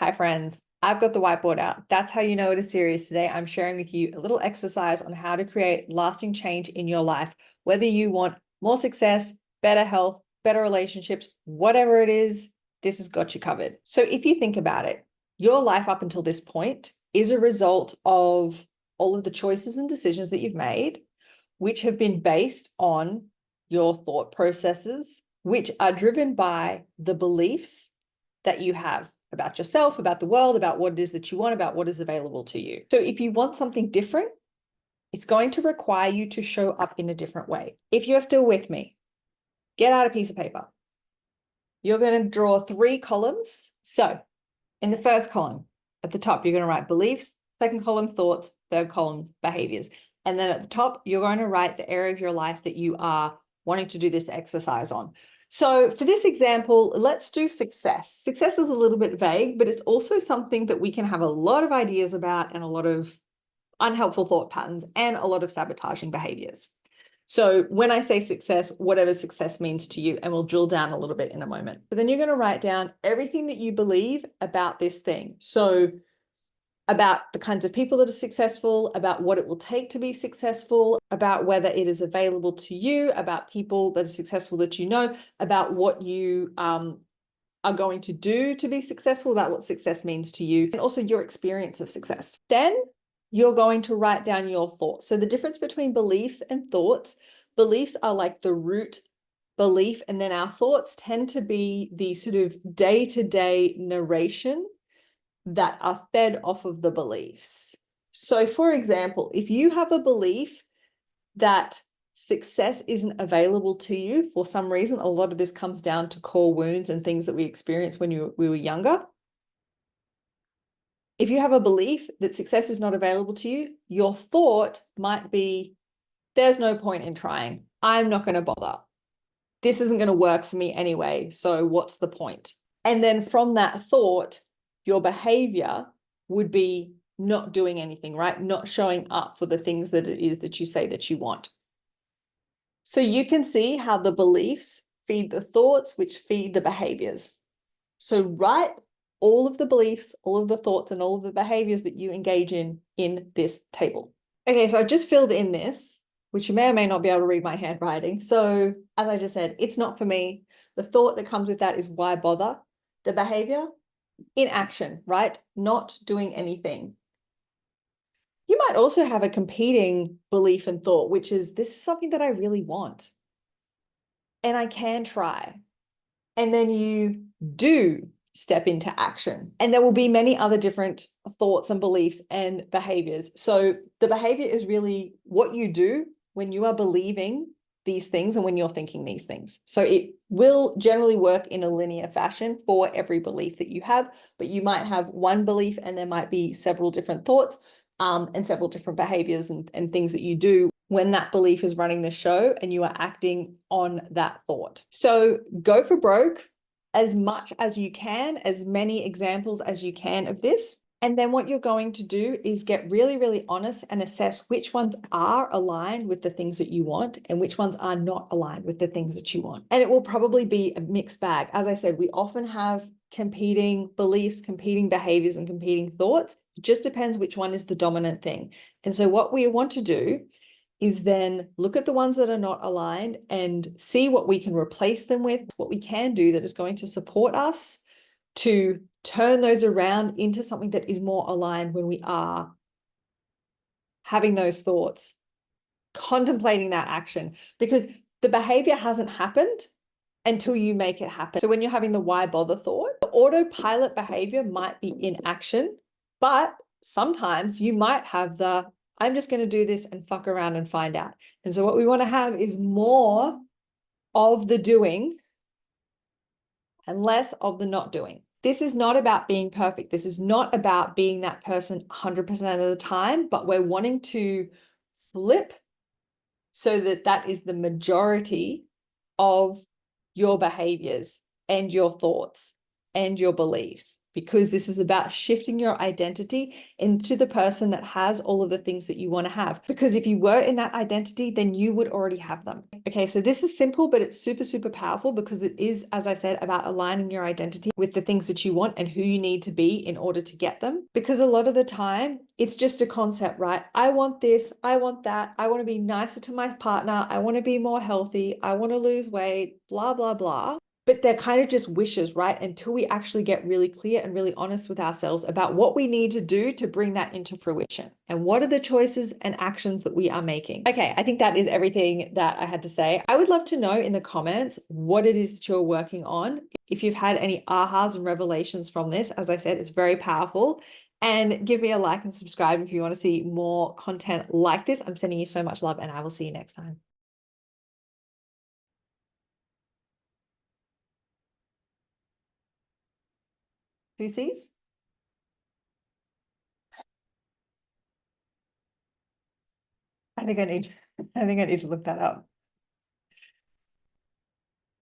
right, friends, I've got the whiteboard out. That's how you know it is serious today. I'm sharing with you a little exercise on how to create lasting change in your life, whether you want more success, better health, better relationships, whatever it is, this has got you covered. So if you think about it, your life up until this point is a result of all of the choices and decisions that you've made, which have been based on your thought processes, which are driven by the beliefs that you have about yourself, about the world, about what it is that you want, about what is available to you. So if you want something different, it's going to require you to show up in a different way. If you're still with me, get out a piece of paper. You're going to draw 3 columns. So in the first column, at the top, you're going to write beliefs, second column, thoughts, third column, behaviors. And then at the top, you're going to write the area of your life that you are wanting to do this exercise on. So for this example, let's do success. Success is a little bit vague, but it's also something that we can have a lot of ideas about and a lot of unhelpful thought patterns and a lot of sabotaging behaviors. So when I say success, whatever success means to you, and we'll drill down a little bit in a moment. But then you're going to write down everything that you believe about this thing. So about the kinds of people that are successful, about what it will take to be successful, about whether it is available to you, about people that are successful that you know, about what you are going to do to be successful, about what success means to you, and also your experience of success. Then you're going to write down your thoughts. So the difference between beliefs and thoughts, beliefs are like the root belief, and then our thoughts tend to be the sort of day-to-day narration that are fed off of the beliefs. So for example, if you have a belief that success isn't available to you for some reason, a lot of this comes down to core wounds and things that we experienced when we were younger. If you have a belief that success is not available to you, your thought might be, there's no point in trying. I'm not going to bother. This isn't going to work for me anyway, so what's the point? And then from that thought, your behavior would be not doing anything, right? Not showing up for the things that it is that you say that you want. So you can see how the beliefs feed the thoughts, which feed the behaviors. So write all of the beliefs, all of the thoughts, and all of the behaviors that you engage in this table. Okay, so I've just filled in this, which you may or may not be able to read my handwriting. So as I just said, it's not for me. The thought that comes with that is why bother? The behavior, inaction, right? Not doing anything. You might also have a competing belief and thought, which is, this is something that I really want and I can try. And then you do step into action. And there will be many other different thoughts and beliefs and behaviors. So the behavior is really what you do when you are believing these things and when you're thinking these things. So it will generally work in a linear fashion for every belief that you have, but you might have one belief and there might be several different thoughts and several different behaviors and things that you do when that belief is running the show and you are acting on that thought. So go for broke as much as you can, as many examples as you can of this. And then what you're going to do is get really, really honest and assess which ones are aligned with the things that you want and which ones are not aligned with the things that you want. And it will probably be a mixed bag. As I said, we often have competing beliefs, competing behaviors, and competing thoughts. It just depends which one is the dominant thing. And so what we want to do is then look at the ones that are not aligned and see what we can replace them with, what we can do that is going to support us to turn those around into something that is more aligned when we are having those thoughts, contemplating that action, because the behavior hasn't happened until you make it happen. So when you're having the why bother thought, the autopilot behavior might be in action, but sometimes you might have the I'm just going to do this and fuck around and find out. And so what we want to have is more of the doing and less of the not doing. This is not about being perfect. This is not about being that person 100% of the time, but we're wanting to flip so that that is the majority of your behaviors and your thoughts and your beliefs. because this is about shifting your identity into the person that has all of the things that you want to have. Because if you were in that identity, then you would already have them. Okay, so this is simple, but it's super, super powerful because it is, as I said, about aligning your identity with the things that you want and who you need to be in order to get them. Because a lot of the time, it's just a concept, right? I want this, I want that, I want to be nicer to my partner, I want to be more healthy, I want to lose weight, blah, blah, blah. But they're kind of just wishes, right? Until we actually get really clear and really honest with ourselves about what we need to do to bring that into fruition and what are the choices and actions that we are making. Okay, I think that is everything that I had to say. I would love to know in the comments what it is that you're working on. If you've had any ahas and revelations from this, as I said, it's very powerful. And give me a like and subscribe if you want to see more content like this. I'm sending you so much love, and I will see you next time. Who sees? I think I need to look that up.